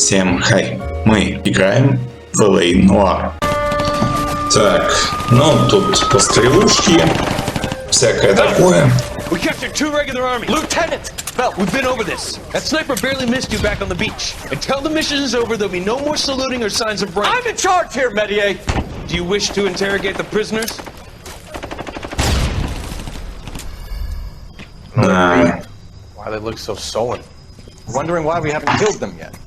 Всем хай, мы играем в LA Noire. Так, ну тут пострелушки, всякое такое. We captured 2 regular army. Lieutenant! Well, we've been over this. That sniper barely missed you back on the beach. Until the mission is over, there'll be no more saluting or signs of rank. I'm in charge here, Medier! Do you wish to interrogate the prisoners? Why they look so sullen. Wondering why we haven't killed them yet.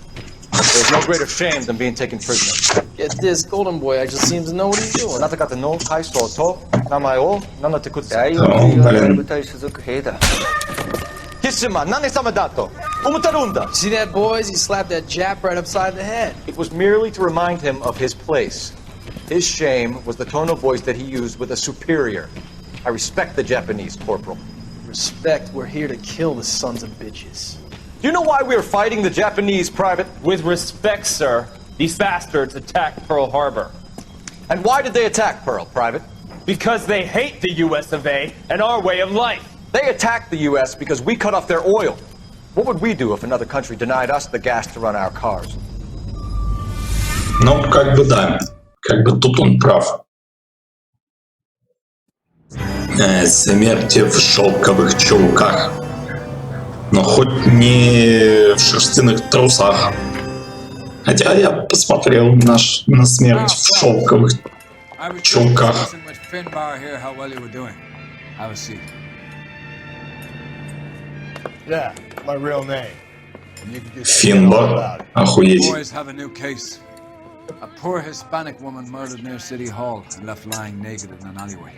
There's no greater shame than being taken prisoner. Get this, Golden Boy actually seems to know what he's doing. Nataka no kaiso to, namayo, nanatekutsu. Kishima, nane-sama dato. Umutarunda. See that, boys? He slapped that Jap right upside the head. It was merely to remind him of his place. His shame was the tone of voice that he used with a superior. I respect the Japanese, Corporal. Respect, we're here to kill the sons of bitches. Do you know why we are fighting the Japanese, Private? With respect, sir, these bastards attacked Pearl Harbor. And why did they attack Pearl, Private? Because they hate the US of A and our way of life. They attacked the U.S. because we cut off their oil. What would we do if another country denied us the gas to run our cars? Ну, как бы да, как бы тут он прав. Смерти в шелковых чулках. Но хоть не в шерстяных трусах. Хотя я посмотрел на смерть в шелковых чулках. Yeah, my real name. Финбар, охуеть. Boys have a new case. A poor Hispanic woman murdered near City Hall and left lying naked in an alleyway.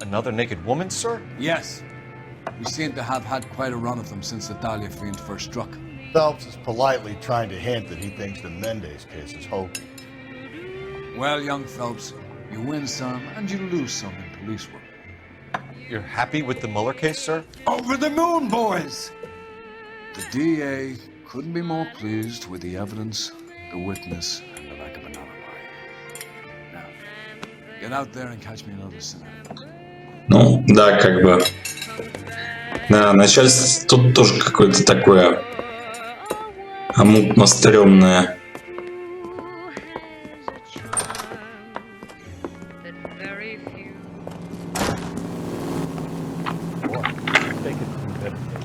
Another naked woman, sir? Yes. We seem to have had quite a run of them since the Dahlia fiend first struck. Phelps is politely trying to hint that he thinks the Mendez case is hokey. Well, young Phelps, you win some and you lose some in police work. You're happy with the Mueller case, sir? Over the moon, boys! The DA couldn't be more pleased with the evidence, the witness, and the lack of an alibi. Now, get out there and catch me another sinner. Ну, да, как бы. Да, начальство тут тоже какое-то такое мутно-стрёмное.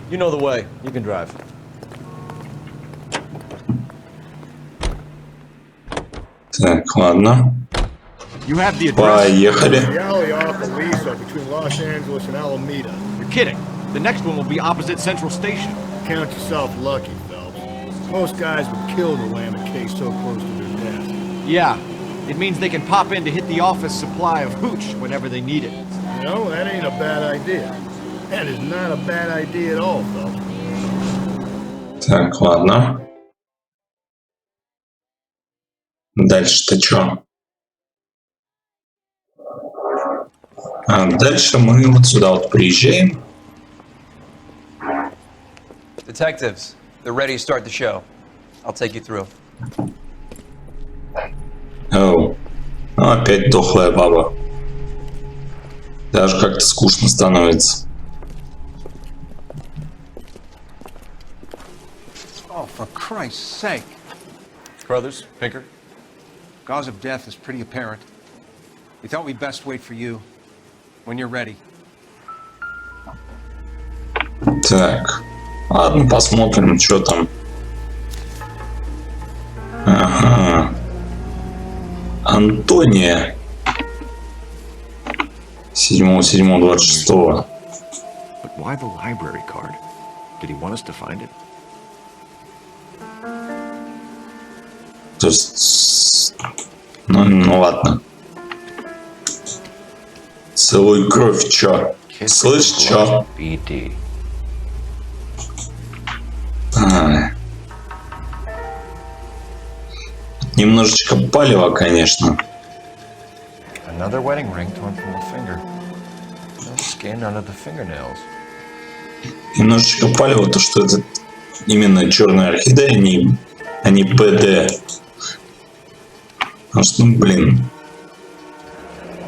You know the way. You can drive. Так, ладно. You have the address? Поехали. The alley off the Lisa between Los Angeles and Alameda. You're kidding. The next one will be opposite Central Station. Count yourself lucky, Phelps. Most guys would kill to land a case so close to their death. Yeah. It means they can pop in to hit the office supply of hooch whenever they need it. You know, that ain't a bad idea. That is not a bad idea at all, Phelps. Так, ладно. Дальше-то чё? А дальше мы вот сюда вот приезжаем. Detectives, they're ready to start the show. I'll take you through. Оу. Ну, опять дохлая баба. Даже как-то скучно становится. Oh, for Christ's sake. Brothers, Pinker. Cause of death is pretty apparent. We thought we'd best wait for you. When you're ready. Так. Ладно, посмотрим, что там. Ага. Антония. 7.7.26. But why the library card? Did he want us to find it? То есть... Ну ладно. Целуй кровь, чё? Слышь, чё? BD. Немножечко палево, конечно. Another wedding ring torn from the finger. No skin under the fingernails. Немножечко палево то, что это именно черная орхидея, а не ПД. Потому что, ну, блин.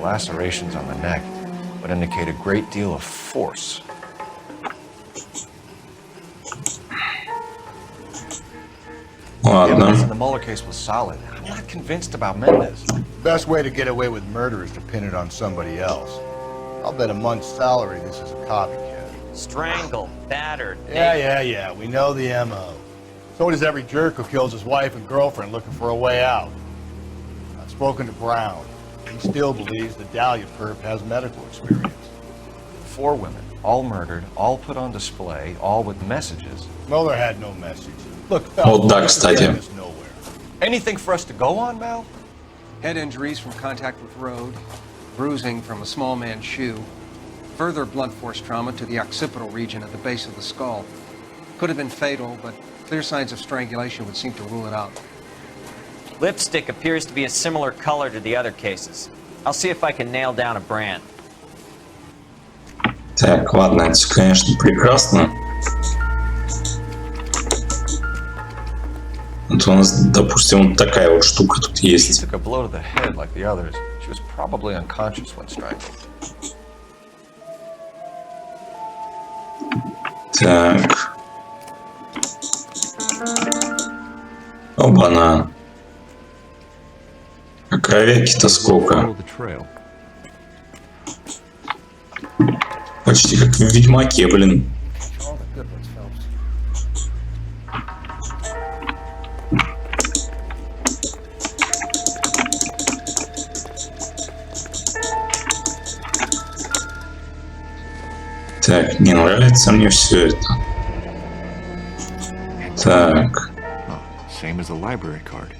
Lacerations on the neck would indicate a great deal of force. The Ладно. evidence in the Mueller case was solid. I'm not convinced about Mendez. Best way to get away with murder is to pin it on somebody else. I'll bet a month's salary this is a copycat. Strangled, battered. Yeah. We know the M.O. So does every jerk who kills his wife and girlfriend looking for a way out. I've spoken to Brown. He still believes the Dahlia perp has medical experience. 4 women, all murdered, all put on display, all with messages. Mueller had no message. Look, Вот да, this кстати. is nowhere. Anything for us to go on, Mal? Head injuries from contact with road, bruising from a small man's shoe, further blunt force trauma to the occipital region at the base of the skull. Could have been fatal, but clear signs of strangulation would seem to rule it out. Lipstick appears to be a similar color to the other cases. I'll see if I can nail down a brand. Так, ладно, это всё, конечно, прекрасно. Вот у нас, допустим, вот такая вот штука тут She есть. took a blow to the head like the others. She was probably unconscious when strangled. Так. Оба-на. А кровяки-то сколько? Follow the trail. Почти как в Ведьмаке, блин. All the good ones, Phelps. Так, не нравится мне все это. Так. Oh, same as the library card.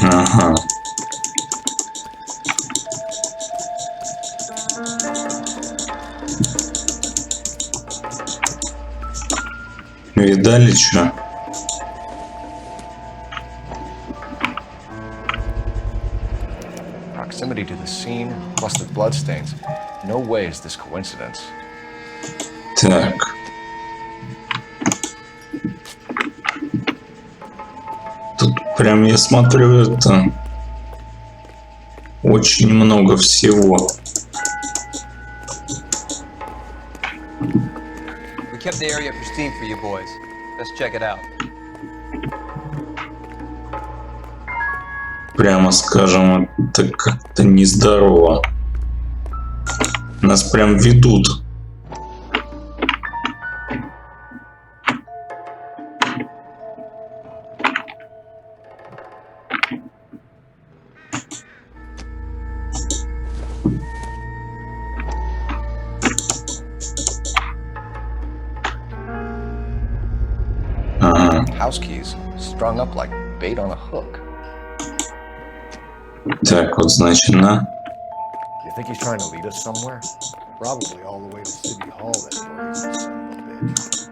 Ага. Видали, что? Proximity to the scene, plus the bloodstains. No way is this coincidence. Так. Тут прям я смотрю, это очень много всего. We kept the area pristine for you boys. Let's check it out. Прямо скажем, это как-то нездорово. Нас прям ведут. Ага. House keys strung up like bait on a hook. Так, вот значит, на. You think he's trying to lead us somewhere? Probably all the way to City Hall, that brazen son of a bitch.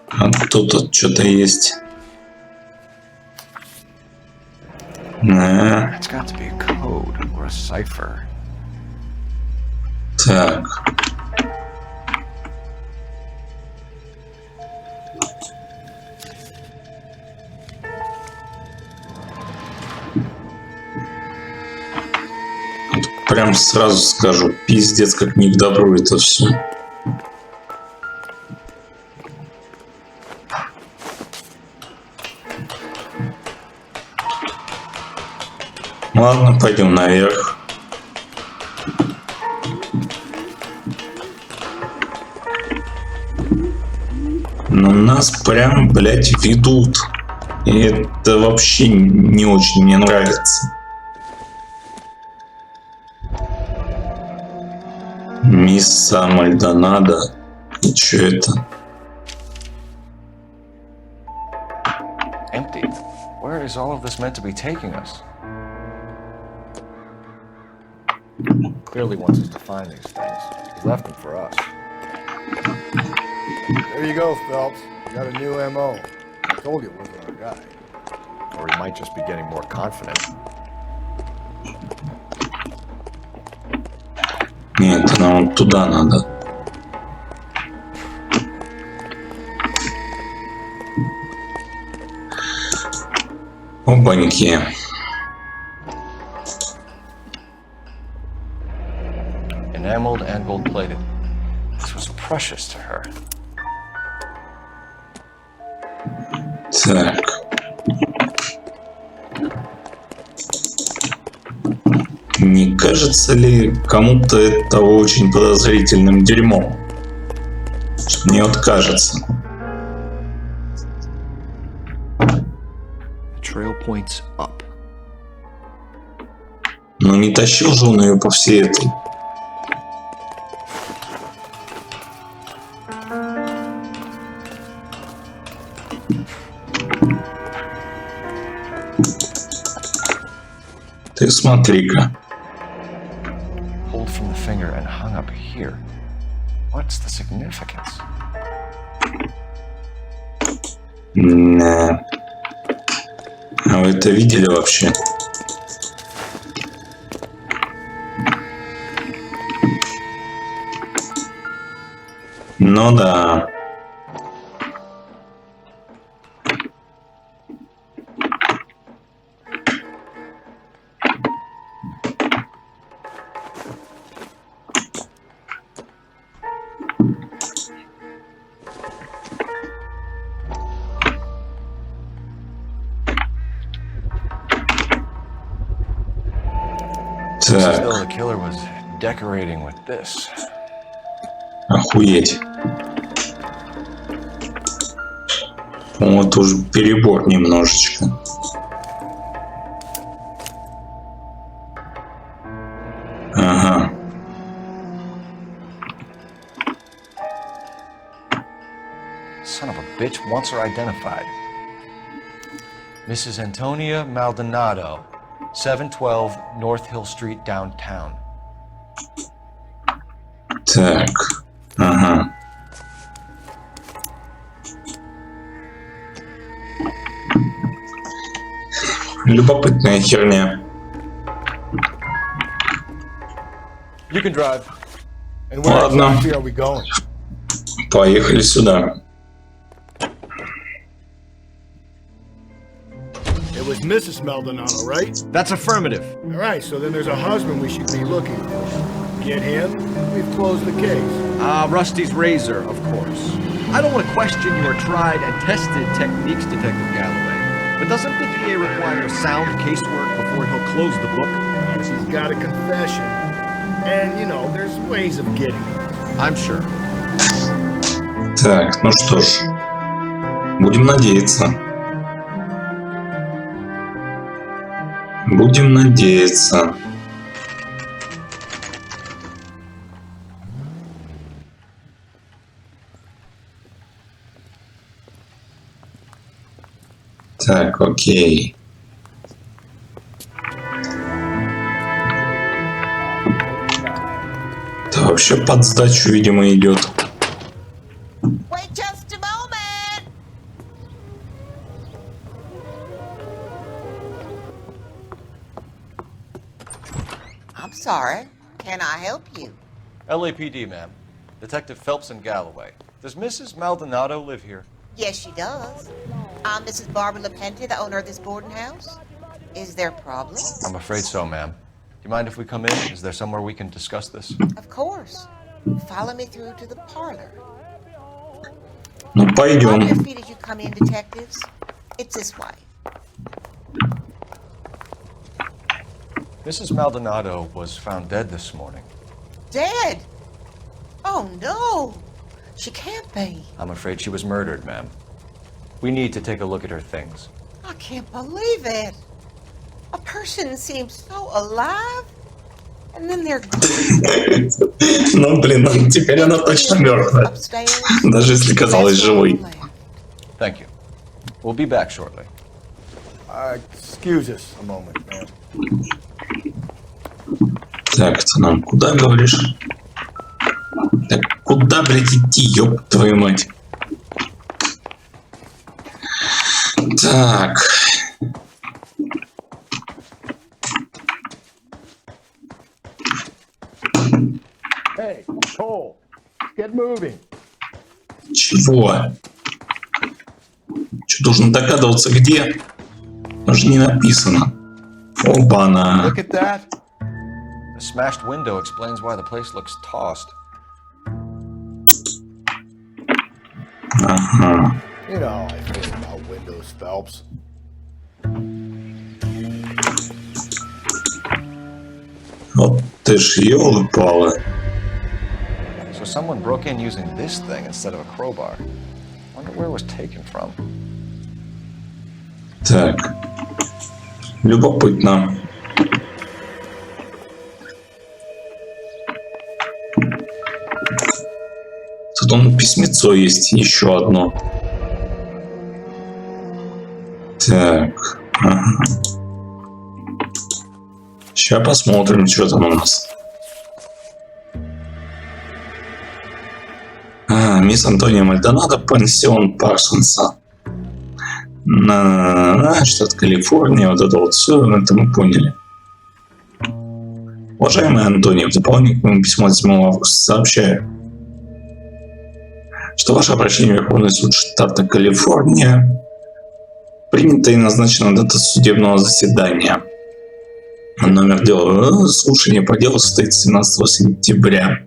А тут что-то есть. На. It's got to be a code or a cipher. Так. Прям сразу скажу, пиздец, как не к добру это все. Ладно, пойдем наверх. Но нас прям, блядь, ведут. И это вообще не очень мне нравится. Мисса Мальдонадо. И чё это? Empty. Where is all of this meant to be taking us? Clearly wants us to find these things. He left them for us. There you go, Phelps. You got a new M.O. I told you it wasn't our guy. Or he might just be getting more confident. Нет, нам вот туда надо. Опаньки. Enameled and gold-plated. This was precious to her. Так. Не кажется ли кому-то это очень подозрительным дерьмом? Мне вот кажется. The trail points up. Но не тащил же он ее по всей этой. Ты смотри-ка. Pulled from the finger and hung up here. What's the significance? Да. А вы это видели вообще? Ну да. As Так, though the killer was decorating with this. охуеть. По-моему, это уже перебор немножечко. Ага. Son of a bitch wants her identified. Mrs. Antonia Maldonado, 712 North Hill Street, downtown. Так. Ага. Любопытная херня. You can drive. And where Ладно. exactly are we going? Поехали сюда. It was Mrs. Maldonado, right? That's affirmative. All right, so then there's a husband we should be looking for. Get him, we've closed the case. Rusty's razor, of course. I don't want to question your tried and tested techniques, Detective Galloway. But doesn't the DA require sound casework before he'll close the book? She's got a confession. And, you know, there's ways of getting it. I'm sure. Так, ну что ж. Будем надеяться. Будем надеяться. Так, окей. Это вообще под сдачу, видимо, идет. Wait just a moment. I'm sorry. Can I help you? LAPD, ma'am. Detective Phelps and Galloway. Does Mrs. Maldonado live here? Yes, she does. I'm Mrs. Barbara LaPente, the owner of this boarding house. Is there a problem? I'm afraid so, ma'am. Do you mind if we come in? Is there somewhere we can discuss this? Of course. Follow me through to the parlor. Ну, On your пойдем. feet as you come in, detectives. It's this way. Mrs. Maldonado was found dead this morning. Dead? Oh, no. She can't be. I'm afraid she was murdered, ma'am. We need to take a look at her things. I can't believe it. A person seems so alive, and then they're Ну, блин, теперь она точно мертвая. upstairs. Даже если казалась живой. Thank you. We'll be back shortly. Excuse us a moment, ma'am. Так, ты нам куда говоришь? Так куда, блядь, идти, ёб твою мать? Так. Get moving. Чего? Что, должен догадываться, где? Даже не написано. Оба-на. Look at that. The smashed window explains why the place looks tossed. Ага. You know, I think about windows, Phelps. Вот ты ж ёлы-палы. So someone broke in using this thing instead of a crowbar. Wonder where it was taken from. Так. Любопытно. Тут он письмецо есть, еще одно. Так. Ага. Сейчас посмотрим, что там у нас. Мисс Антония Мальдонадо, пансион Парсонса. Штат Калифорния, вот это вот все, это мы поняли. Уважаемая Антония, в дополнение к моему письму от 7 августа сообщаю, что ваше обращение в Верховный суд штата Калифорния принято и назначена дата судебного заседания. Номер дела слушания по делу состоится 17 сентября.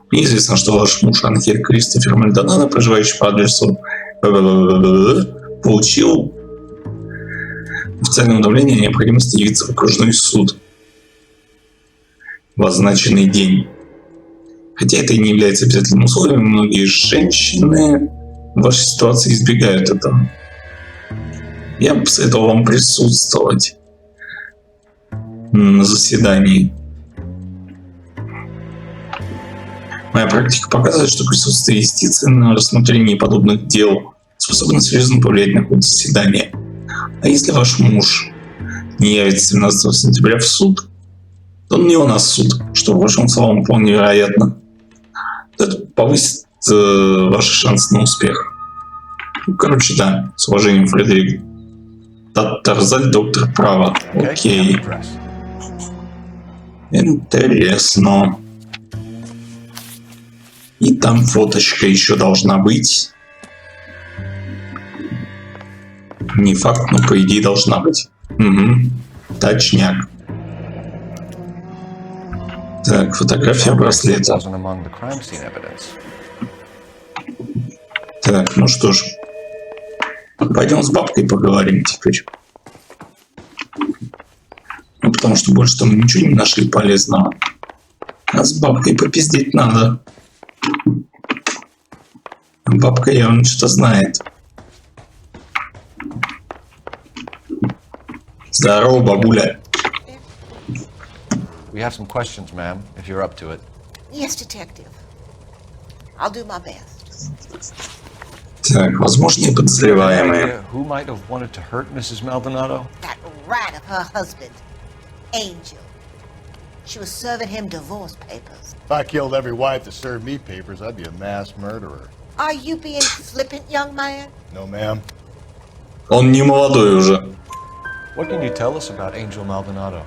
Мне известно, что ваш муж Анхель Кристофер Мальдонадо, проживающий по адресу, получил официальное уведомление о необходимости явиться в окружной суд в означенный день. Хотя это и не является обязательным условием, многие женщины в вашей ситуации избегают этого. Я бы посоветовал вам присутствовать на заседании. Моя практика показывает, что присутствие юстиции на рассмотрении подобных дел способно серьезно повлиять на ход заседания. А если ваш муж не явится 17 сентября в суд, то он не у нас суд, что, по вашим словам, вполне вероятно. Это повысит ваши шансы на успех. Ну, короче, да. С уважением, Фредерик Татарзаль, доктор права. Окей. Интересно. И там фоточка еще должна быть. Не факт, но по идее должна быть. Угу. Точняк. Так, фотография браслета. Так, ну что ж. Пойдем с бабкой поговорим теперь. Ну, потому что больше там ничего не нашли полезного. А с бабкой попиздеть надо. Бабка явно что-то знает. Здорово, бабуля. We have some questions, ma'am, if you're up to it. Yes, detective. I'll do my best. Так, возможные подозреваемые. Who might have wanted to hurt Mrs. Maldonado? That rat of her husband, Angel. She was serving him divorce papers. If I killed every wife that served me papers, I'd be a mass murderer. Are you being flippant, young man? No, ma'am. Он не молодой уже. What can you tell us about Angel Maldonado?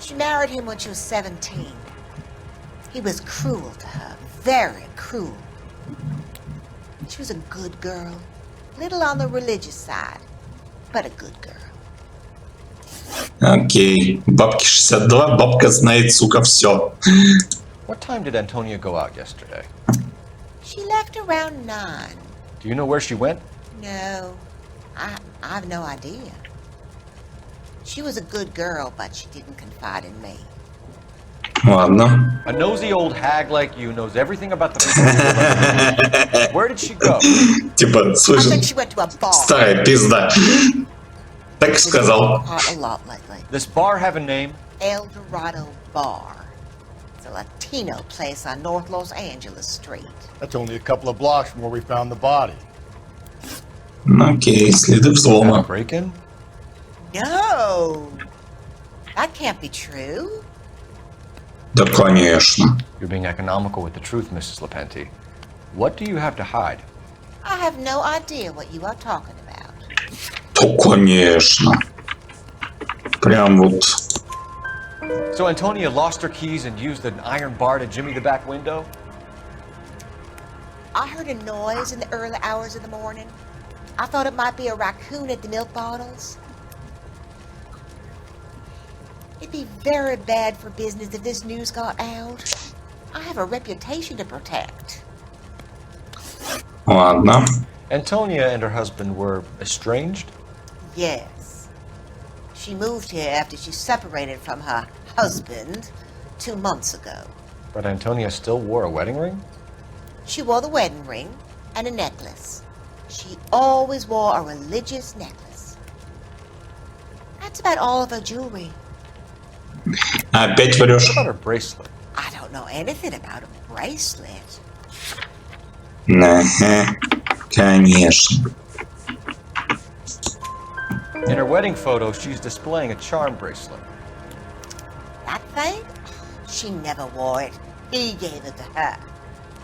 She married him when she was 17. He was cruel to her, very cruel. She was a good girl, little on the religious side, but a good girl. Окей. Бабке 62, бабка знает, сука, все. What time did Antonia go out yesterday? She left around 9. Do you know where she went? No, I have no idea. She was a good girl, but she didn't confide in me. Ладно. A nosy old hag like you knows everything about the... Where did she go? Типа, I слышишь, think she went to a bar. старая пизда. Так сказал. A lot lately. This bar have a name? El Dorado Bar. It's a Latino place on North Los Angeles Street. That's only a couple of blocks from where we found the body. Окей, следы взлома. Break-in? No, that can't be true. Да, конечно. You're being economical with the truth, Mrs. Lepenti. What do you have to hide? I have no idea what you are talking about. Да, конечно. Прям вот So Antonia lost her keys and used an iron bar to jimmy the back window? I heard a noise in the early hours of the morning. I thought it might be a raccoon at the milk bottles. It'd be very bad for business if this news got out. I have a reputation to protect. Ладно. Antonia and her husband were estranged? Yes. She moved here after she separated from her husband 2 months ago. But Antonia still wore a wedding ring? She wore the wedding ring and a necklace. She always wore a religious necklace. That's about all of her jewelry. Опять врешь. What about her bracelet? I don't know anything about a bracelet. Ага, конечно. In her wedding photo, she's displaying a charm bracelet. That thing? She never wore it. He gave it to her.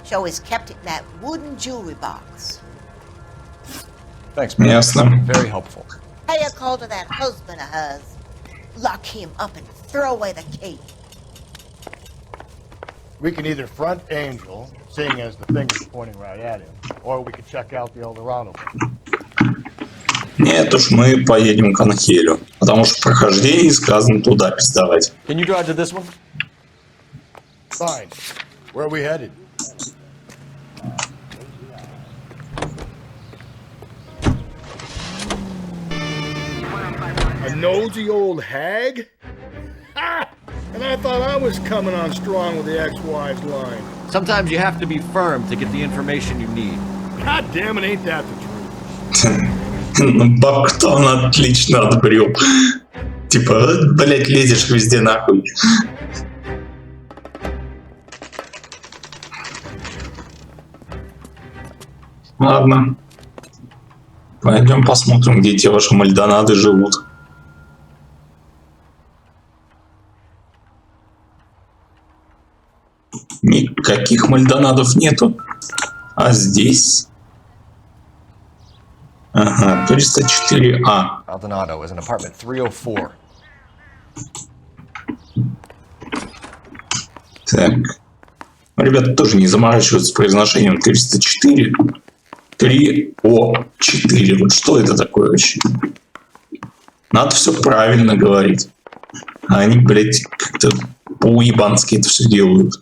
She always kept it in that wooden jewelry box. Thanks, man. Ясно. Very helpful. Pay a call to that husband of hers. Lock him up and throw away the key. We can either front Angel, seeing as the finger's pointing right at him, or we could check out the Eldorado. Нет уж, мы поедем к Анхелю. Потому что в прохождении сказано туда пиздовать. Can you drive to this one? Fine. Where are we headed? A nosy old hag? Ha! And I thought I was coming on strong with the ex-wives line. Sometimes you have to be firm to get the information you need. God damn it, ain't that the truth? Бабку-то он отлично отбрил. Типа, блять, лезешь везде нахуй. Ладно. Пойдем посмотрим, где те ваши мальдонады живут. Никаких мальдонадов нету. А здесь... Ага, 304А. Maldonado is in apartment 304. Так. Ребята тоже не заморачиваются с произношением 304. 3О4. Вот что это такое вообще? Надо все правильно говорить. А они, блядь, как-то по-уебански это все делают.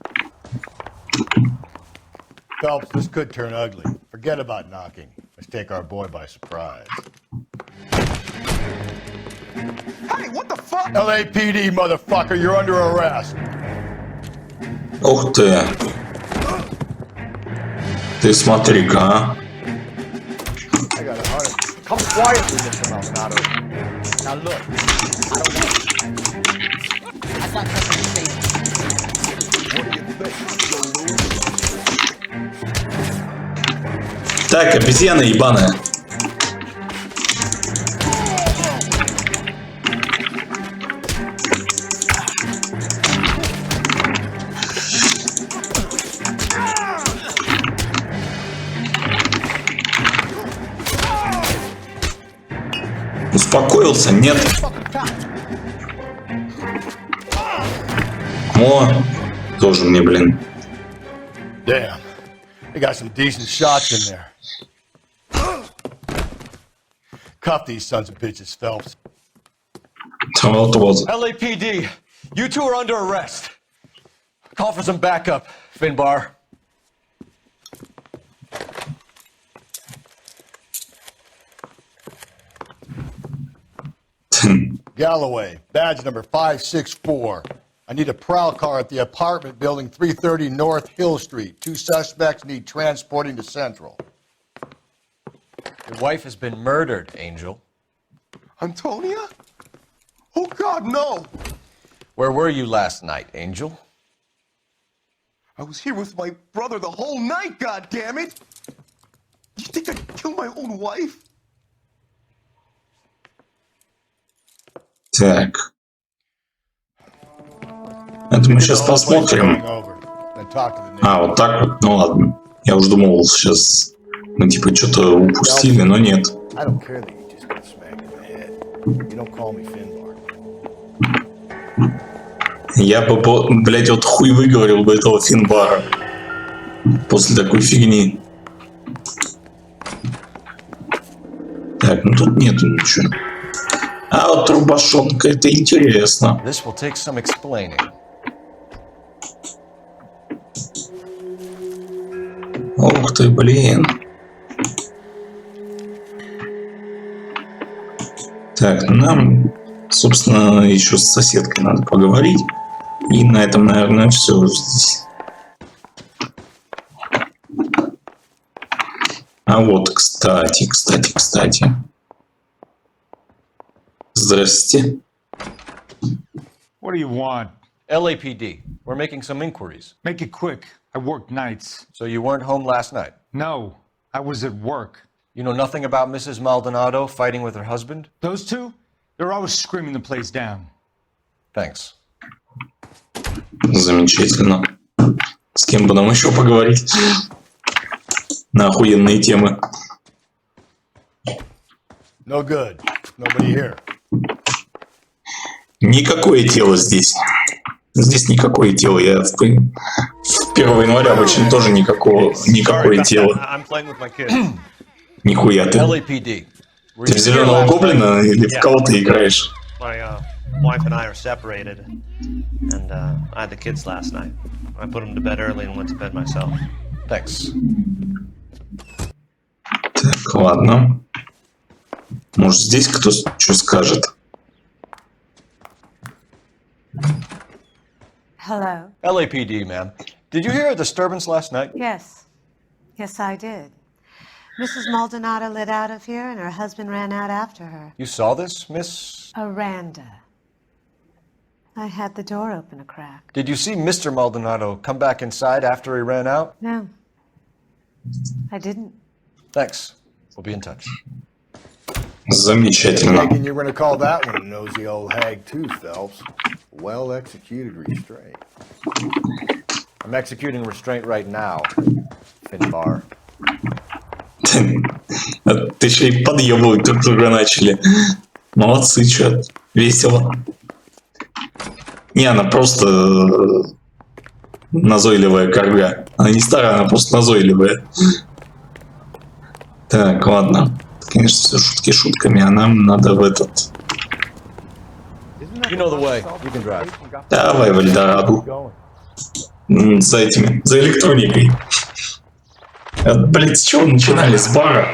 Phelps, this could turn ugly. Forget about knocking. Let's take our boy by surprise. Hey, what the fuck? LAPD, motherfucker, you're under arrest. Ух ты. Ты смотри-ка, а. I got a heart. Come quietly, Mr. Maldonado. Now look, I don't want... I've got something to say. Так, обезьяна ебаная. Успокоился? Нет. О, тоже мне, блин. Damn. They got some decent shots in there. Cuff these sons of bitches, Phelps. Вот. LAPD, you two are under arrest. Call for some backup, Finbar. Galloway, badge number 564. I need a prowl car at the apartment building 330 North Hill Street. 2 suspects need transporting to Central. Your wife has been murdered, Angel. Antonia? Oh, God, no! Where were you last night, Angel? I was here with my brother the whole night, goddammit! You think I'd kill my own wife? Так. Это мы сейчас посмотрим. А, вот так вот? Ну ладно. Я уже думал, сейчас мы типа что-то упустили, но нет. I don't care that you just got smacked in the head. You don't call me Finbar. Я бы, блядь, вот хуй выговорил бы этого Финбара после такой фигни. Так, ну тут нету ничего. А вот рубашонка, это интересно. This will take some explaining. Ух ты, блин. Так, нам, собственно, еще с соседкой надо поговорить. И на этом, наверное, все здесь. А вот, кстати. Здрасте. What do you want? LAPD. We're making some inquiries. Make it quick. I work nights. So you weren't home last night? No, I was at work. You know nothing about Mrs. Maldonado fighting with her husband? Those two? They're always screaming the place down. Thanks. Замечательно. С кем бы нам еще поговорить? На охуенные темы. No good. Nobody here. Никакое тело здесь. Здесь никакое тело. Я в 1 января обычно тоже никакое тело. Нихуя ты. Ты в зеленого гоблина или в кого ты играешь? Wife and I are separated, and I had the kids last night. I put them to bed early and went to bed myself. Thanks. Так, ладно. Может, здесь кто что скажет? Hello. LAPD, ma'am. Did you hear a disturbance last night? Yes. Yes, I did. Mrs. Maldonado lit out of here, and her husband ran out after her. You saw this, Miss? Aranda. I had the door open a crack. Did you see Mr. Maldonado come back inside after he ran out? No. I didn't. Thanks. We'll be in touch. Замечательно. Thinking you're going to call that one a nosy old hag too, Phelps. Well executed restraint. I'm executing restraint right now, Finbar. Ты еще и подъебывать друг друга начали. Молодцы, чё, весело. Не, она просто назойливая корга. Она не старая, она просто назойливая. Так, ладно. Конечно, все шутки шутками, а нам надо в этот... You know the way. You can drive. Давай в Эльдораду. За этими, за электроникой. Блять, с чего начинали? С бара?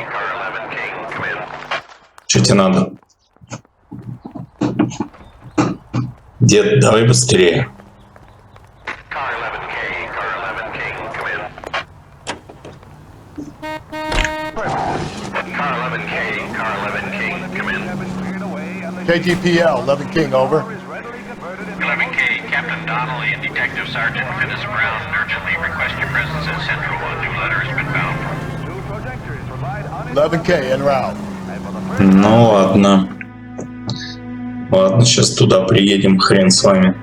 Что тебе надо? Дед, давай быстрее. KTPL, 11 King, over. 11K, Captain Donnelly and Detective Sergeant Phyllis Brown urgently request your presence at Central. A new letter has been found. 11K, en route. Ну ладно. Ладно, сейчас туда приедем, хрен с вами.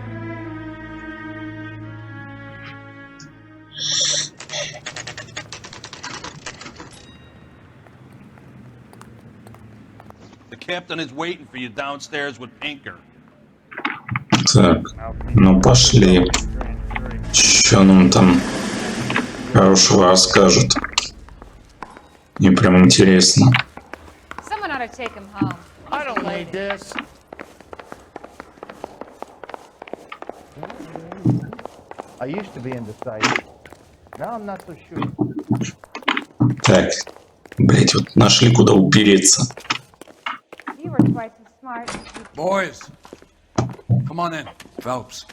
The captain is waiting for you downstairs with Pinker. Так, ну пошли. Что нам там хорошего расскажут? Мне прям интересно. Someone ought to take him home. I don't need this. I used to be indecisive. Now I'm not so sure. Так, блять, вот нашли куда упереться. You were twice as smart. Boys, come on in. Phelps,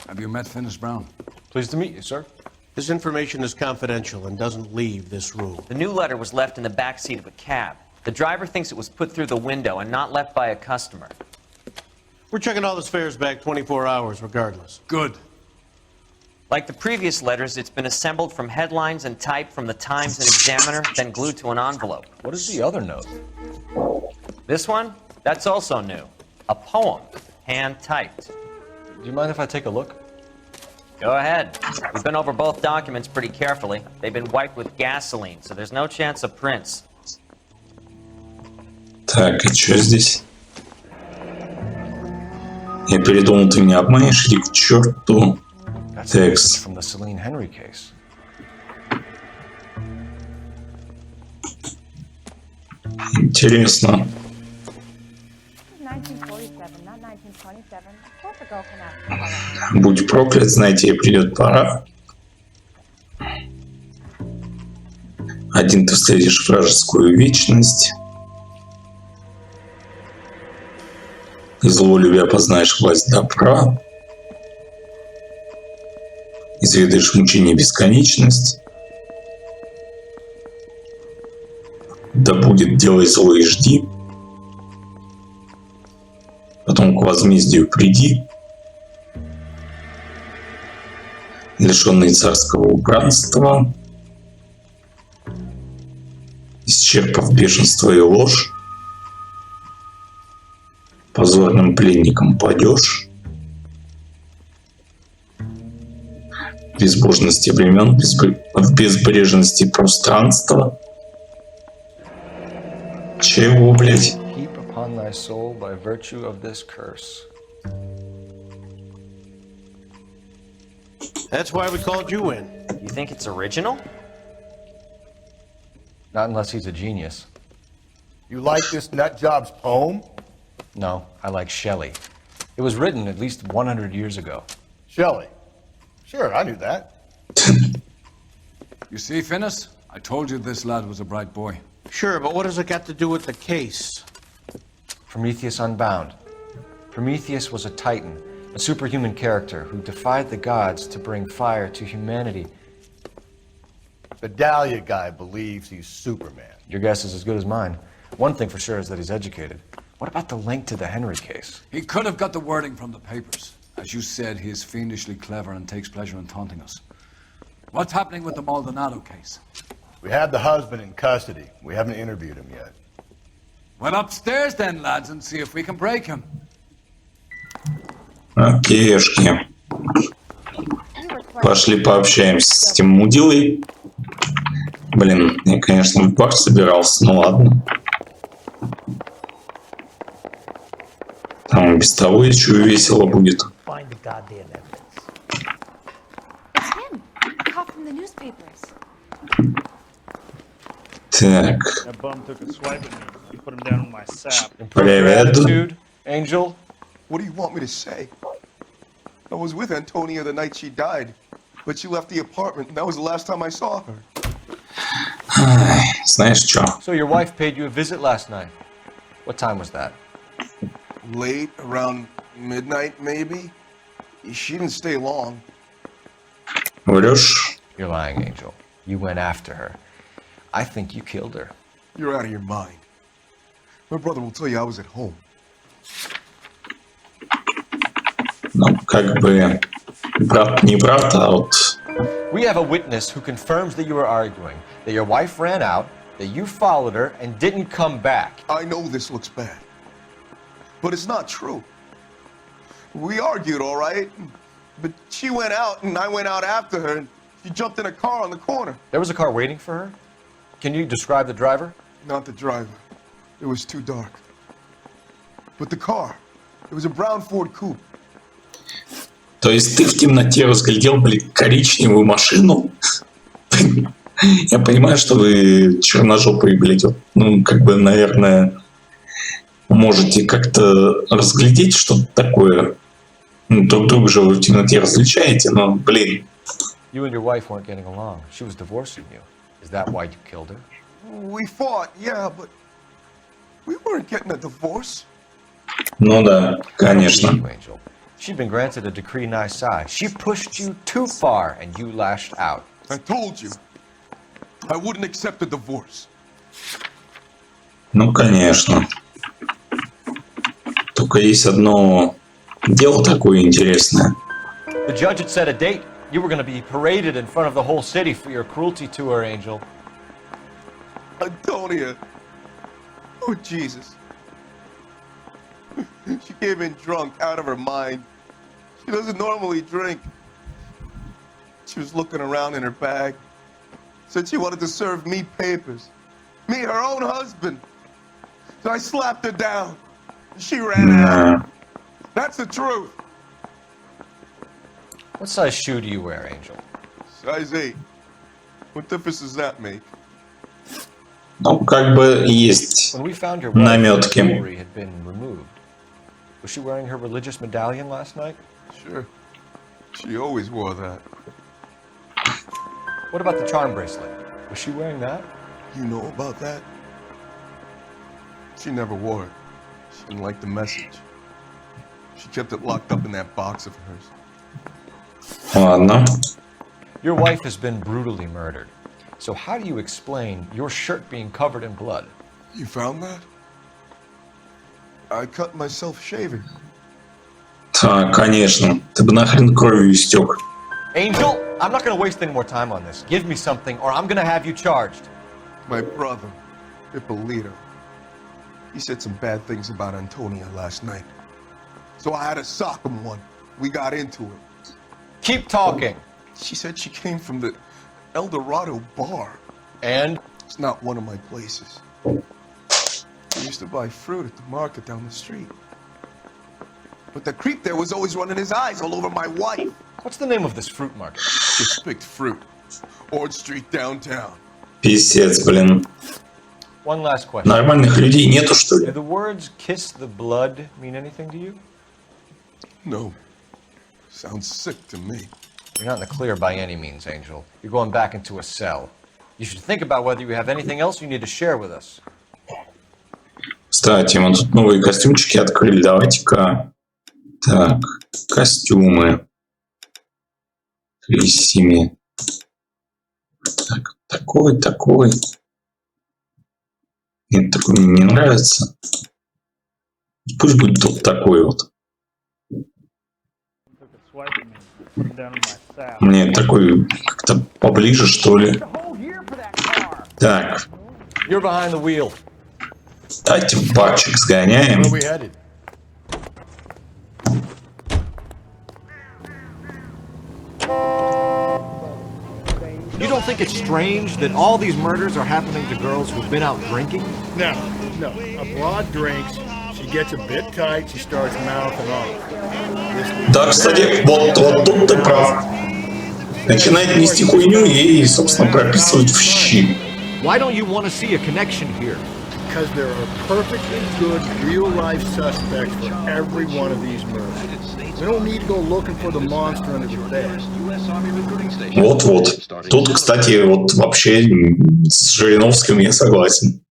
have you met Phyllis Brown? Pleased to meet you, sir. This information is confidential and doesn't leave this room. The new letter was left in the back seat of a cab. The driver thinks it was put through the window and not left by a customer. We're checking all the fares back 24 hours regardless. Good. Like the previous letters, it's been assembled from headlines and typed from the Times and Examiner, then glued to an envelope. What is the other note? This one? That's also new. A poem, hand-typed. Do you mind if I take a look? Go ahead. We've been over both documents pretty carefully. They've been wiped with gasoline, so there's no chance of prints. Так, и что здесь? Я передумал, ты меня обманешь, иди к черту. Текст. From the Celine Henry case. Интересно. 1947, not 1927. Of course a girl can ask for it. Будь проклят, знаете, ей придет пора. Один ты встретишь вражескую вечность. Из злолюбия познаешь власть добра. Изведаешь мучение бесконечность. Да будет, делай зло и жди. Потом к возмездию приди. Лишенный царского убранства, исчерпав бешенство и ложь, позорным пленником падешь. В безбожности времен, в безбрежности пространства. Чего, блядь? Heap upon thy soul by virtue of this curse. That's why we called you in. You think it's original? Not unless he's a genius. You like this nutjob's poem? No, I like Shelley. It was written at least 100 years ago. Shelley. Sure, I knew that. You see, Finnis? I told you this lad was a bright boy. Sure, but what does it got to do with the case? Prometheus Unbound. Prometheus was a titan, a superhuman character who defied the gods to bring fire to humanity. The Dahlia guy believes he's Superman. Your guess is as good as mine. One thing for sure is that he's educated. What about the link to the Henry case? He could have got the wording from the papers. As you said, he is fiendishly clever and takes pleasure in taunting us. What's happening with the Maldonado case? We have the husband in custody. We haven't interviewed him yet. Well, upstairs then, lads, and see if we can break him. Окейшки. Пошли пообщаемся с этим мудилой. Блин, я, конечно, в бар собирался, ну ладно. Там без того еще и весело будет. Так. Привет. Angel? What do you want me to say? I was with Antonia the night she died, but she left the apartment, and that was the last time I saw her. Знаешь что? So your wife paid you a visit last night. What time was that? Late, around midnight, maybe? She didn't stay long. Врешь? You're lying, Angel. You went after her. I think you killed her. You're out of your mind. My brother will tell you I was at home. Ну, как бы, брат не брат, а вот... We have a witness who confirms that you were arguing, that your wife ran out, that you followed her, and didn't come back. I know this looks bad, but it's not true. We argued, all right, but she went out, and I went out after her, and she jumped in a car on the corner. There was a car waiting for her? Can you describe the driver? Not the driver. It was too dark. But the car, it was a brown Ford Coupe. То есть ты в темноте разглядел, блин, коричневую машину? Я понимаю, что вы черножопые, блядь, вот, ну, как бы, наверное, можете как-то разглядеть что-то такое. Ну, друг друга же вы в темноте различаете, но, блин. You and your wife weren't getting along. She was divorcing you. Is that why you killed her? We fought, yeah, but we weren't getting a divorce. Ну да, конечно. She'd been granted a decree nisi. She pushed you too far, and you lashed out. I told you, I wouldn't accept a divorce. Ну, конечно. Только есть одно дело такое интересное. The judge had set a date. You were going to be paraded in front of the whole city for your cruelty to her, Angel. Antonia. Oh, Jesus. She came in drunk, out of her mind. She doesn't normally drink. She was looking around in her bag. Said she wanted to serve me papers. Me, her own husband. So I slapped her down. She ran out. That's the truth. What size shoe do you wear, Angel? Size 8. What difference does that make? Ну, как бы есть When we found your wife, наметки. jewelry had been removed. Was she wearing her religious medallion last night? Sure. She always wore that. What about the charm bracelet? Was she wearing that? You know about that? She never wore it. She didn't like the message. She kept it locked up in that box of hers. Ладно. Your wife has been brutally murdered. So how do you explain your shirt being covered in blood? You found that? I cut myself shaving. Так, конечно. Ты бы нахрен кровью истек. Angel, I'm not going to waste any more time on this. Give me something or I'm going to have you charged. My brother, Ippolito, he said some bad things about Antonia last night. So I had to sock him one. We got into it. Keep talking. She said she came from the El Dorado bar. And? It's not one of my places. I used to buy fruit at the market down the street. But the creep there was always running his eyes all over my wife. What's the name of this fruit market? Just picked fruit. Orange Street downtown. Писец, блин. One last question. Нормальных людей нету, что ли? Do the words kiss the blood mean anything to you? No. Sounds sick to me. You're not in the clear by any means, Angel. You're going back into a cell. You should think about whether you have anything else you need to share with us. Кстати, мы тут новые костюмчики открыли. Давайте-ка. Так, костюмы. Крисими. Так, такой. Нет, такой мне не нравится. Пусть будет вот такой вот. Мне такой как-то поближе, что ли. Так. You're behind the wheel. Давайте в барчик сгоняем. You don't think it's strange that all these murders are happening to girls who've been out drinking? No. A broad drinks, she gets a bit tight, she starts mouthing off. Да, кстати, вот тут ты прав. Начинает нести хуйню и, собственно, прописывать в щи. Why don't you want to see a connection here? Because there are perfectly good real-life suspects for every one of these murders. We don't need to go looking for the monster under the bed. Вот. Тут, кстати, вот вообще с Жириновским я согласен.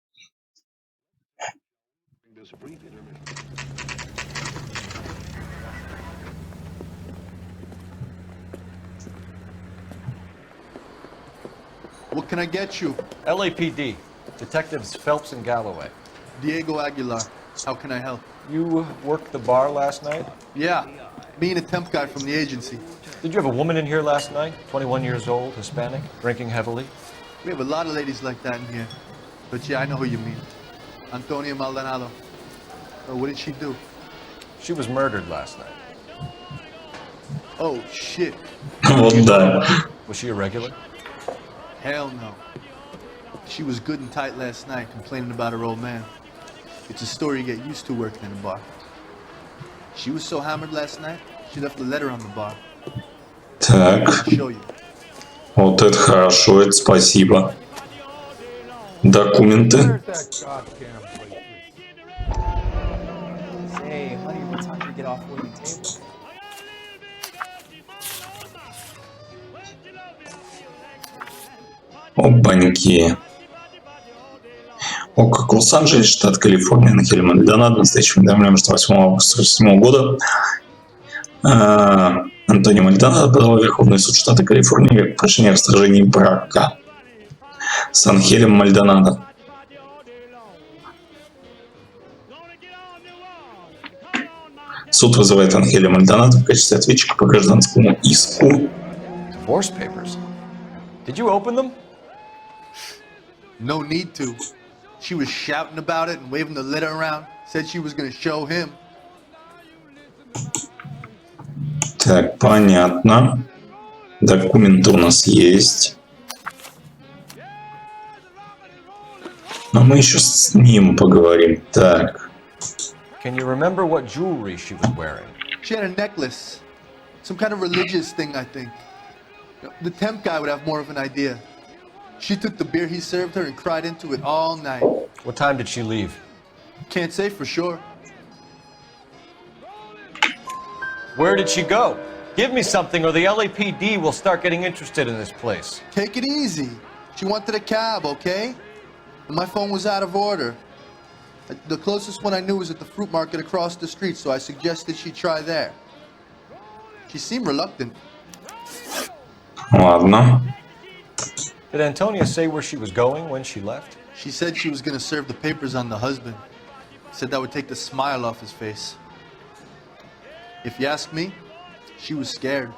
What can I get you? LAPD. Detectives Phelps and Galloway. Diego Aguilar. How can I help? You worked the bar last night? Yeah. Me and a temp guy from the agency. Did you have a woman in here last night? 21 years old, Hispanic, drinking heavily? We have a lot of ladies like that in here. But yeah, I know who you mean. Antonia Maldonado. Oh, what did she do? She was murdered last night. Oh, shit. Вот да. Was she a regular? Hell no. She was good and tight last night, complaining about her old man. It's a story you get used to working in a bar. She was so hammered last night, she left a letter on the bar. Так. Вот это хорошо, это спасибо. Документы. Hey, honey, what time do you get off waiting table? Опаньки. Округ Лос-Анджелес, штат Калифорния, на Хеле Мальдонадо. Настоящим уведомляем, что 8 августа 1947 года Антонио Мальдонадо подал в Верховный суд штата Калифорния прошение о расторжении брака с Анхелем Мальдонадо. Суд вызывает Анхеля Мальдонадо в качестве ответчика по гражданскому иску. Divorce papers. Did you open them? No need to. She was shouting about it and waving the letter around. Said she was going to show him. Так, понятно. Документы у нас есть. Но мы еще с ним поговорим. Так. Can you remember what jewelry she was wearing? She had a necklace. Some kind of religious thing, I think. The temp guy would have more of an idea. She took the beer he served her and cried into it all night. What time did she leave? Can't say for sure. Where did she go? Give me something or the LAPD will start getting interested in this place. Take it easy. She wanted a cab, okay? And my phone was out of order. The closest one I knew was at the fruit market across the street, so I suggested she try there. She seemed reluctant. Ладно. Did Antonia say where she was going when she left? She said she was gonna serve the papers on the husband. Said that would take the smile off his face. If you ask me, she was scared.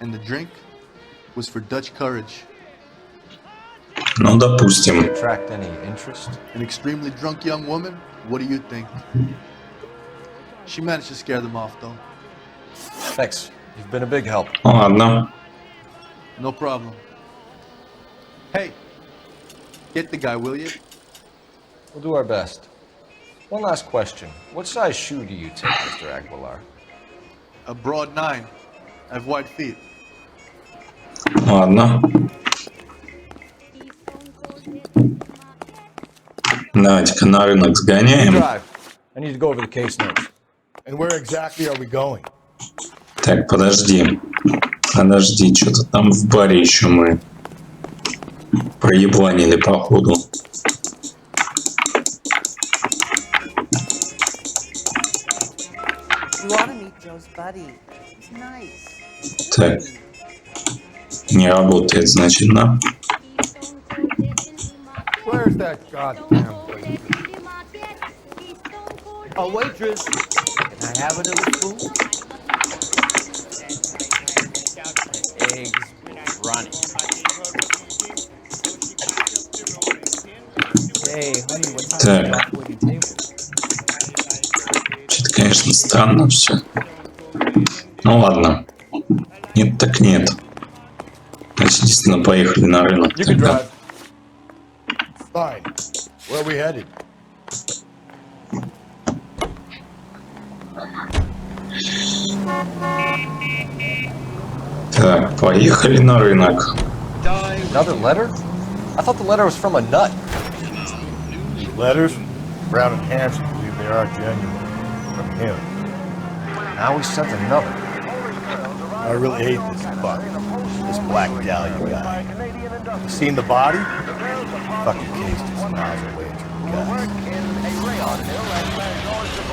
And the drink was for Dutch courage. Ну, допустим. Attract any interest? An extremely drunk young woman? What do you think? She managed to scare them off, though. Thanks. You've been a big help. Ладно. No problem. Hey, get the guy, will you? We'll do our best. One last question. What size shoe do you take, Mr. Aguilar? A broad 9. I have wide feet. Ладно. Давайте-ка на рынок сгоняем. Drive. I need to go over the case notes. And where exactly are we going? Так, подожди. Подожди, что-то там в баре еще мы проебланили, походу. You ought to meet Joe's buddy. He's nice. Так. Не работает, значит, да? Where's that goddamn place? A waitress. Can I have another spoon? Eggs running. Hey, honey, what time is Так. the waiting table? Что-то, конечно, странно все. Ну ладно. Нет, так нет. Значит, действительно поехали на рынок You can тогда. drive. Fine. Where are we headed? Так, поехали на рынок. Another letter? I thought the letter was from a nut. Letters? Brown and Hanson believe they are genuine. From him. Now we sent another. I really hate this fuck. This Black Dahlia guy. You seen the body? Fucking case just miles away from guys.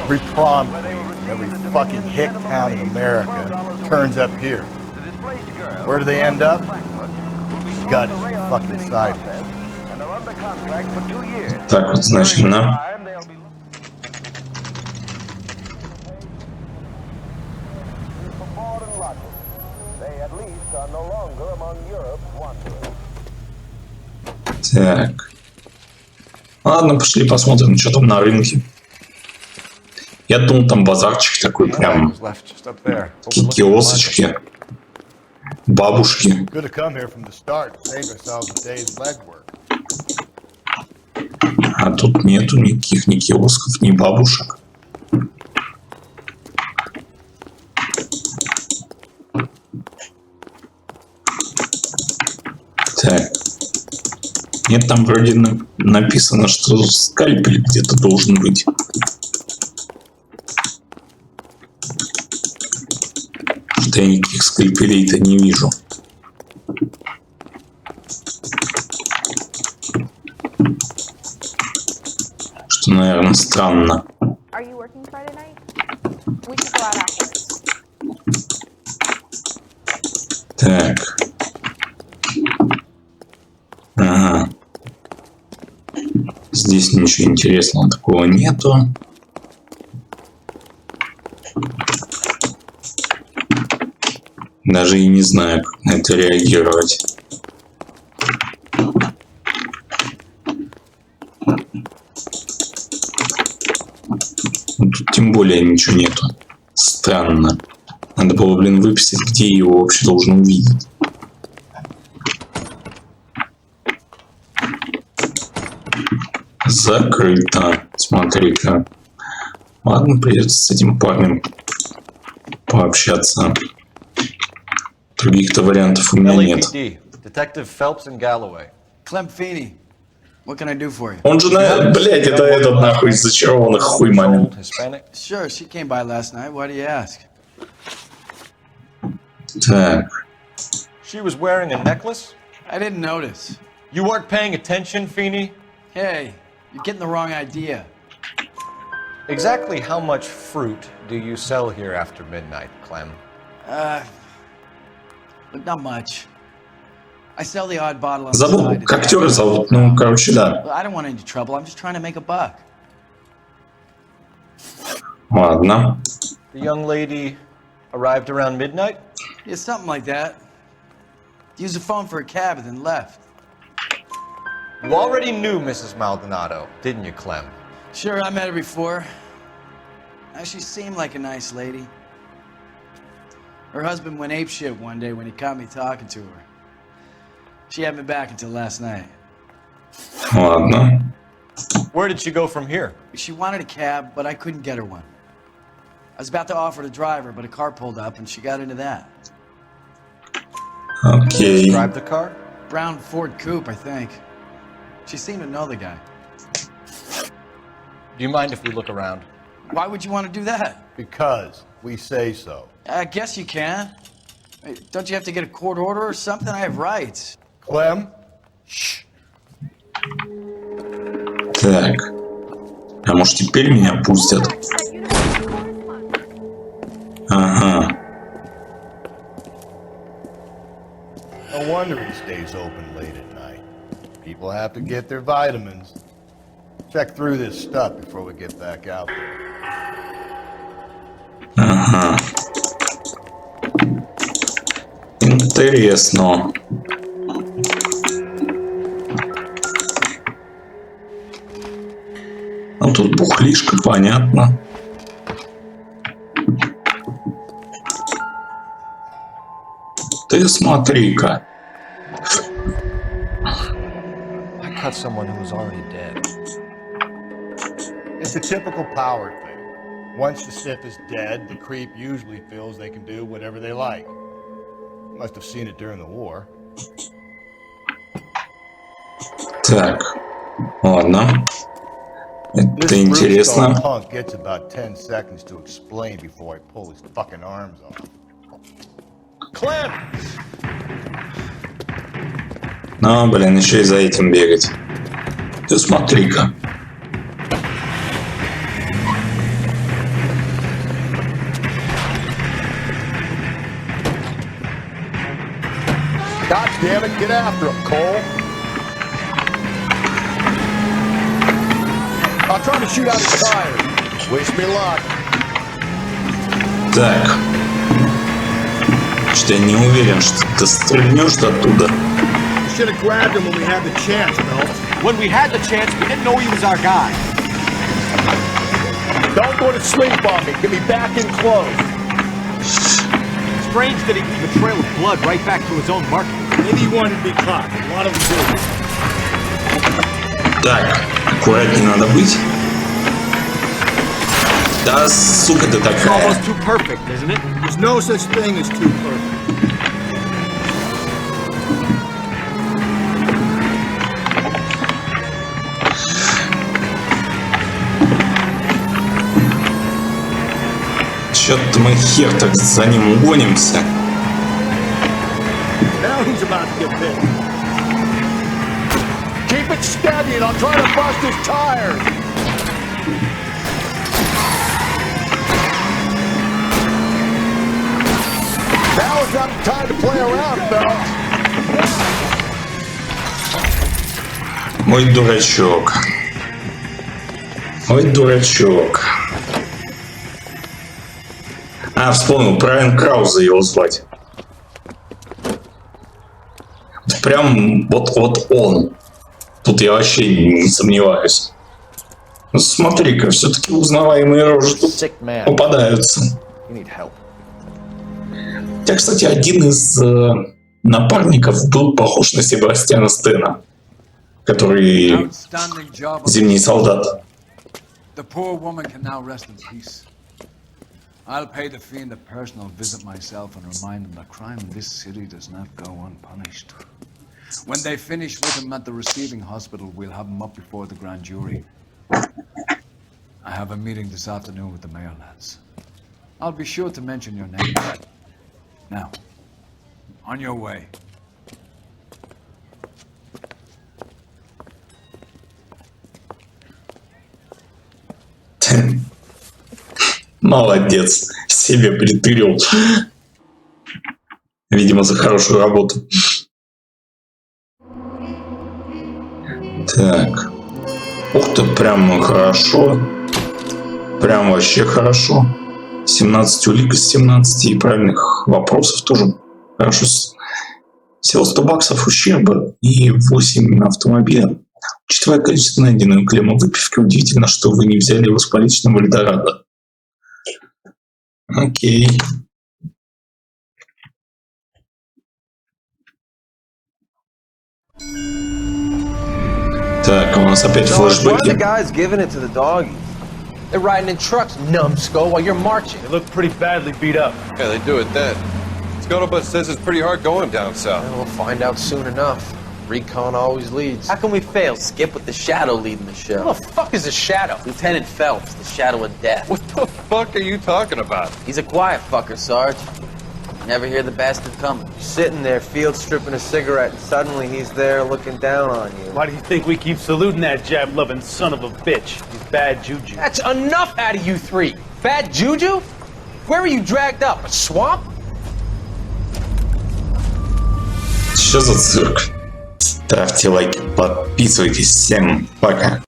Every prom queen from every fucking hick town in America turns up here. Where do they end up? Gut fucking sideways. Так вот, значит, на. Так. Ладно, пошли посмотрим, что там на рынке. Я думал, там базарчик такой прям. Такие киосочки. Бабушки. Could have come here from the start and saved ourselves a day's legwork. А тут нету никаких ни киосков, ни бабушек. Так. Нет, там вроде написано, что скальпель где-то должен быть. Что я никаких скальпелей-то не вижу. Что, наверное, странно. Are you working Friday night? We should go out afterwards. Так. Ага. Здесь ничего интересного такого нету. Даже и не знаю, как на это реагировать. Тут тем более ничего нету. Странно. Надо было, блин, выписать, где я его вообще должен увидеть. Закрыто. Смотри-ка. Ладно, придется с этим парнем пообщаться. Других-то вариантов у меня нет. LAPD, Detective Phelps and Galloway. Clem Feeney, what can I do for you? Он же, блядь, это этот нахуй зачарованный хуй момент. Sure, she came by last night. Why do you ask? Так. She was wearing a necklace? I didn't notice. You weren't paying attention, Feeney? Hey, you're getting the wrong idea. Exactly how much fruit do you sell here after midnight, Clem? But not much. I sell the odd bottle on the Забыл, side. как актера зовут. Ну, короче, да. I don't want any trouble. I'm just trying to make a buck. Ладно. The young lady arrived around midnight? Yeah, something like that. Used the phone for a cab and then left. You already knew Mrs. Maldonado, didn't you, Clem? Sure, I met her before. She seemed like a nice lady. Her husband went apeshit one day when he caught me talking to her. She had me back until last night. Ладно. Where did she go from here? She wanted a cab, but I couldn't get her one. I was about to offer to drive her, but a car pulled up and she got into that. Okay. Describe the car? Brown Ford Coupe, I think. She seemed to know the guy. Do you mind if we look around? Why would you want to do that? Because we say so. I guess you can. Hey, don't you have to get a court order or something? I have rights. Clem? Shh. Так. А может теперь меня пустят? Ага. No wonder he stays open late at night. People have to get their vitamins. Check through this stuff before we get back out there. Ага. Интересно. Ну тут бухлишка, понятно. Ты смотри-ка. I cut someone who was already dead. It's a typical power thing. Once the stiff is dead, the creep usually feels they can do whatever they like. Must have seen it during the war. Так. Ладно. Это интересно. This punk gets about 10 seconds to explain before I pull his fucking arms off. Clem! Ну, блин, еще и за этим бегать. Ты смотри-ка. God damn it, get after him, Cole. I'll try to shoot out his tires. Wish me luck. Так. Что я не уверен, что ты стрельнешь оттуда. You should have grabbed him when we had the chance, Bill. When we had the chance, we didn't know he was our guy. Don't go to sleep on me. Get me back in close. Strange that he'd leave a trail of blood right back to his own market. Maybe he wanted to be caught. A lot of them do. Так, аккуратнее надо быть. Да, сука ты It's такая. almost too perfect, isn't it? There's no such thing as too perfect. Чё-то мы хер так за ним угонимся. Now he's about to get bit. Keep it steady and I'll try to bust his tires. Now is not the time to play around, Bill. Мой дурачок. Ой, дурачок. А, вспомнил, Брайан Крауза его звать. Прям вот он. Тут я вообще не сомневаюсь. Ну, смотри-ка, все-таки узнаваемые рожи тут попадаются. Хотя, кстати, один из напарников был похож на Себастьяна Стэна, который зимний солдат. The poor woman can now rest in peace. I'll pay the fiend a personal visit myself and remind him that crime in this city does not go unpunished. When they finish with him at the receiving hospital, we'll have him up before the grand jury. I have a meeting this afternoon with the mayor lads. I'll be sure to mention your name. Now, on your way. Молодец, себе притырил. Видимо, за хорошую работу. Так. Ух ты, прям хорошо. Прям вообще хорошо. 17 улик из 17 и правильных вопросов тоже хорошо. Всего 100 баксов ущерба и 8 автомобиля. Учитывая количество найденной у Клема выпивки, удивительно, что вы не взяли его с поличным Эльдорадо. Окей. Так, у нас опять флешбеки. They're riding in trucks, numbskull, while you're marching. They look pretty badly beat up. Yeah, they do it then. Scuttlebutt says it's pretty hard going down south. Yeah, we'll find out soon enough. Recon always leads. How can we fail, Skip, with the Shadow leading the show? Who the fuck is a Shadow? Lieutenant Phelps, the Shadow of Death. What the fuck are you talking about? He's a quiet fucker, Sarge. Never hear the bastard coming. Sitting there, field stripping a cigarette, and suddenly he's there looking down on you. Why do you think we keep saluting that jab-loving son of a bitch? He's bad juju. That's enough out of you three. Bad juju? Where were you dragged up? A swamp? Что за цирк? Ставьте лайки, подписывайтесь. Всем пока.